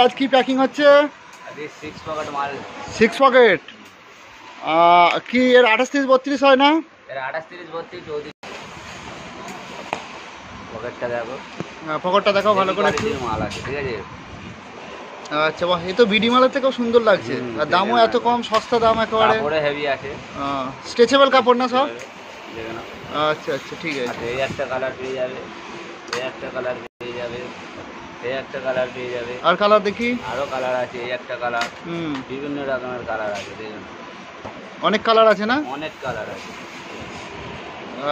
আজ কি প্যাকিং হচ্ছে? अभी 6 पॉकेट माल 6 পকেট কি এর 28 30 32 হয় না? এর 28 30 32 পকেটটা দেখো। পকেটটা দেখাও ভালো করে একটু। মাল আছে, ঠিক আছে। আচ্ছা বাহ, এই তো বিডি মালের থেকেও সুন্দর লাগছে, আর দামও এত কম, সস্তা দাম একেবারে। কাপড়ে হেভি আছে, স্ট্রেচেবল কাপড় না সব? দেখে নাও। আচ্ছা আচ্ছা ঠিক আছে। এই একটা কালার পেয়ে যাবে, এই একটা কালার পেয়ে যাবে, এই একটা কালার পেয়ে যাবে। আর কালার দেখি, আরো কালার আছে, এই একটা কালার, বিভিন্ন রকমের কালার আছে, দেখুন অনেক কালার আছে না? অনেক কালার আছে।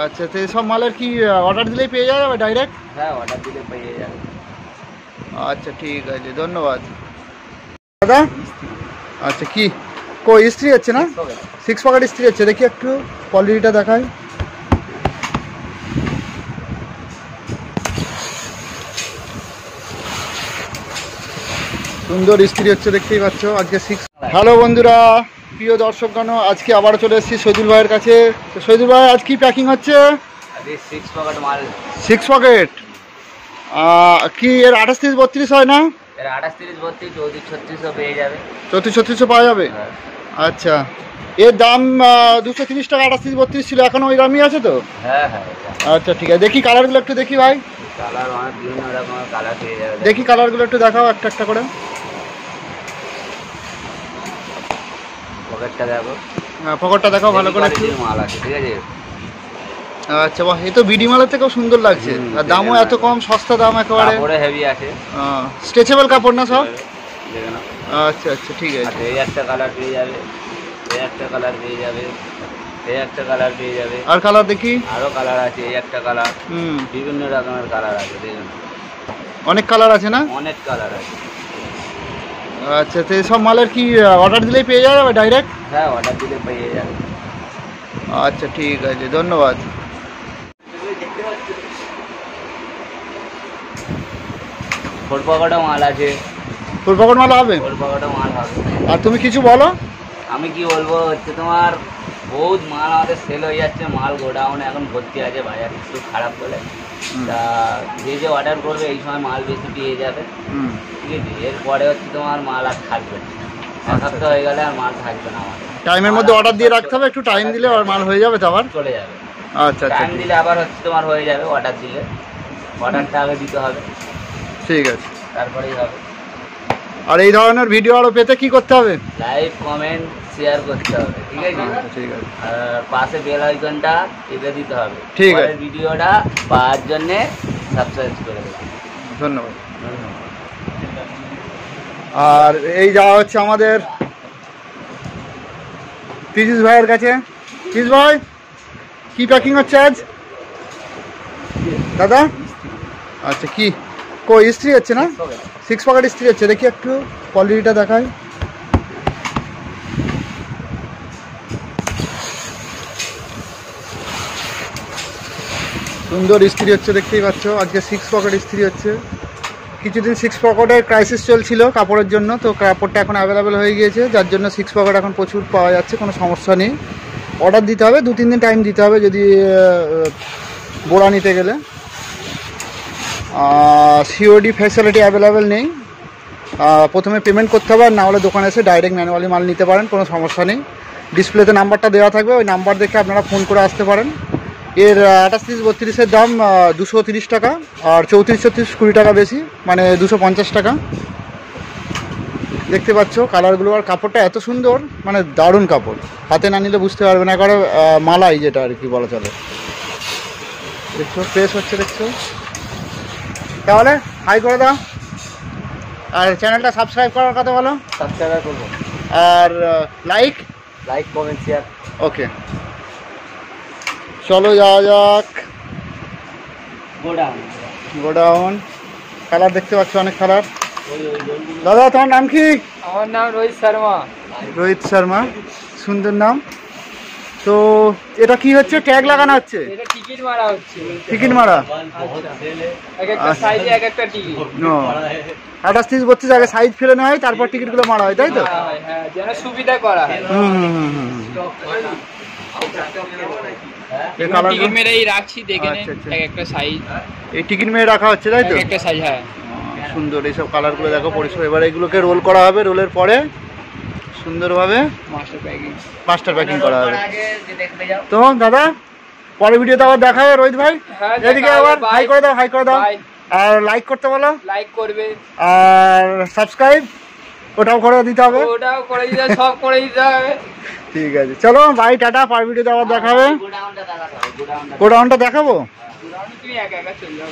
আচ্ছা, তো সব মালের কি অর্ডার দিলেই পেয়ে যাবে ডাইরেক্ট? হ্যাঁ, অর্ডার দিলে পেয়ে যাবে। আচ্ছা ঠিক আছে, ধন্যবাদ দাদা। আচ্ছা কি কই ইস্ত্রি হচ্ছে না? 6 পকেট ইস্ত্রি হচ্ছে, দেখি একটু কোয়ালিটিটা দেখায়। সুন্দর ইস্ত্রি হচ্ছে, দেখতেই পাচ্ছ আজকে 6। হ্যালো বন্ধুরা, প্রিয় দর্শকগণ, আজকে আবারও চলে এসেছি শহীদুল ভাইয়ের কাছে। তো শহীদুল ভাই, আজ কি প্যাকিং হচ্ছে? 6 পকেট মাল 6 পকেট কি এর 28 30 32 হয় না? এর 28 30 32 34 36 পেয়ে যাবে। 34 36 পাওয়া যাবে? আচ্ছা, এর দাম 230 টাকা, 28 32 ছিল, এখন ওই দামই আছে তো? হ্যাঁ হ্যাঁ। আচ্ছা ঠিক আছে, দেখি কালারগুলো একটু দেখি ভাই। কালার অনেক বিভিন্ন রকমের কালার পেয়ে যাবে। দেখি কালারগুলো একটু দেখাও একটা একটা করে। পকেটটা দেখো, পকেটটা দেখাও ভালো করে একটু। মাল আছে, ঠিক আছে। আচ্ছা বাহ, এই তো বিডি মালের থেকেও সুন্দর লাগছে, আর দামও এত কম, সস্তা দাম একেবারে। কাপড়ে হেভি আছে, স্ট্রেচেবল কাপড় না সব? দেখে নাও। আচ্ছা আচ্ছা ঠিক আছে। এই একটা কালার পেয়ে যাবে, এই একটা কালার পেয়ে যাবে, এই একটা কালার পেয়ে যাবে। আর কালার দেখি, আরো কালার আছে, এই একটা কালার, বিভিন্ন রকমের কালার আছে, দেখুন অনেক কালার আছে না? অনেক কালার আছে। আচ্ছা, তো সব মালের কি অর্ডার দিলেই পেয়ে যাবে ডাইরেক্ট? হ্যাঁ, অর্ডার দিলে পেয়ে যাবে। আচ্ছা ঠিক আছে, ধন্যবাদ। ফুল পকেটও মাল আছে। ফুল পকেট মাল হবে? ফুল পকেটও মাল হবে। আর তুমি কিছু বলো। আমি কি বলবো, হচ্ছে তোমার বহুত মাল আমাদের সেল হয়ে যাচ্ছে, মাল গোডাউনে এখন ভর্তি আছে, বাজার একটু খারাপ বলে। তা যে যে অর্ডার করবে এই সময় মাল বেশি পেয়ে যাবে, ঠিক আছে। এরপরে হচ্ছে তোমার মাল আর থাকবে না, এক সপ্তাহ হয়ে গেলে আর মাল থাকবে না আমাদের। টাইমের মধ্যে অর্ডার দিয়ে রাখতে হবে, একটু টাইম দিলে আর মাল হয়ে যাবে, তো আবার চলে যাবে। আচ্ছা আচ্ছা, টাইম দিলে আবার হচ্ছে তোমার হয়ে যাবে, অর্ডার দিলে অর্ডারটা আগে দিতে হবে, ঠিক আছে, তারপরেই হবে। আর এই ধরনের ভিডিও আরো পেতে কি করতে হবে? লাইক কমেন্ট শেয়ার করতে হবে, ঠিক আছে। ঠিক আছে, আর পাশে বেল আইকনটা টিপে দিতে হবে, ঠিক আছে। ভিডিওটা পাওয়ার জন্য সাবস্ক্রাইব করে দেবেন। ধন্যবাদ। আর এই যাওয়া হচ্ছে আমাদের তিরিশ ভাইয়ের কাছে। তিরিশ ভাই, কি প্যাকিং হচ্ছে আজ দাদা? আচ্ছা কি কই ইস্ত্রি হচ্ছে না? 6 পকেট ইস্ত্রি হচ্ছে, দেখি একটু কোয়ালিটিটা দেখায়। সুন্দর ইস্ত্রি হচ্ছে, দেখতেই পাচ্ছ আজকে 6 পকেট ইস্ত্রি হচ্ছে। কিছুদিন 6 পকেটের ক্রাইসিস চলছিল কাপড়ের জন্য, তো কাপড়টা এখন অ্যাভেলেবেল হয়ে গিয়েছে, যার জন্য 6 পকেট এখন প্রচুর পাওয়া যাচ্ছে, কোনো সমস্যা নেই। অর্ডার দিতে হবে, 2-3 দিন টাইম দিতে হবে যদি বোড়া নিতে গেলে। সিওডি ফ্যাসিলিটি অ্যাভেলেবেল নেই, প্রথমে পেমেন্ট করতে হবে, আর না হলে দোকানে এসে ডাইরেক্ট ম্যানুয়ালি মাল নিতে পারেন, কোনো সমস্যা নেই। ডিসপ্লেতে নাম্বারটা দেওয়া থাকবে, ওই নাম্বার দেখে আপনারা ফোন করে আসতে পারেন। এর 28 32 দাম 230 টাকা, আর 34 36 20 টাকা বেশি, মানে 250 টাকা। দেখতে পাচ্ছ কালারগুলো, আর কাপড়টা এত সুন্দর, মানে দারুণ কাপড়, হাতে না নিলে বুঝতে পারবে না, একবারে মালাই যেটা আর কি বলা চলে। দেখছো ফ্রেশ হচ্ছে, দেখছো। তাহলে হাই করে দাও, আর চ্যানেলটা সাবস্ক্রাইব করার কথা বলো। সাবস্ক্রাইব করবো, আর লাইক কমেন্ট শেয়ার। ওকে, চলো যাওয়া যাক গোডাউন। কালার দেখতে পাচ্ছ, অনেক কালার। দাদা তোমার নাম কি? আমার নাম রোহিত শর্মা। রোহিত শর্মা, সুন্দর নাম। তো এটা কি হচ্ছে? ট্যাগ লাগানো হচ্ছে? এটা টিকিট মারা হচ্ছে। টিকিট মারা, এক একটা সাইজে এক একটা টিকিট। 28 32 আগে সাইজ ফেলে নেওয়া হয়, তারপর টিকিটগুলো মারা হয়, তাই তো? হ্যাঁ, যেন সুবিধা করা হয়। টিকিট মেরেই রাখছি, দেখে নিন। এক একটা সাইজ, এই টিকিট মেরে রাখা হচ্ছে, তাই তো? একটা সাইজ, হ্যাঁ। সুন্দর এইসব কালারগুলো দেখো পরিষ্কার। এবার এগুলোকে রোল করা হবে, রোলের পরে সুন্দরভাবে মাস্টার প্যাকিং করা হবে। তো দাদা পরের ভিডিওতে আবার দেখা হবে রোহিত ভাই। এদিকে আবার হাই করে দাও, হাই করে দাও, আর লাইক করতে বলো, লাইক করবে, আর সাবস্ক্রাইব ওটাও করে দিতে হবে, ওটাও করে দিতে হবে, সব করে দিতে হবে। ঠিক আছে চলো বাই, টাটা। পরের ভিডিওতে আবার দেখা হবে। গোডাউনটা দেখাবো, তুমি একা একা চলে যাও।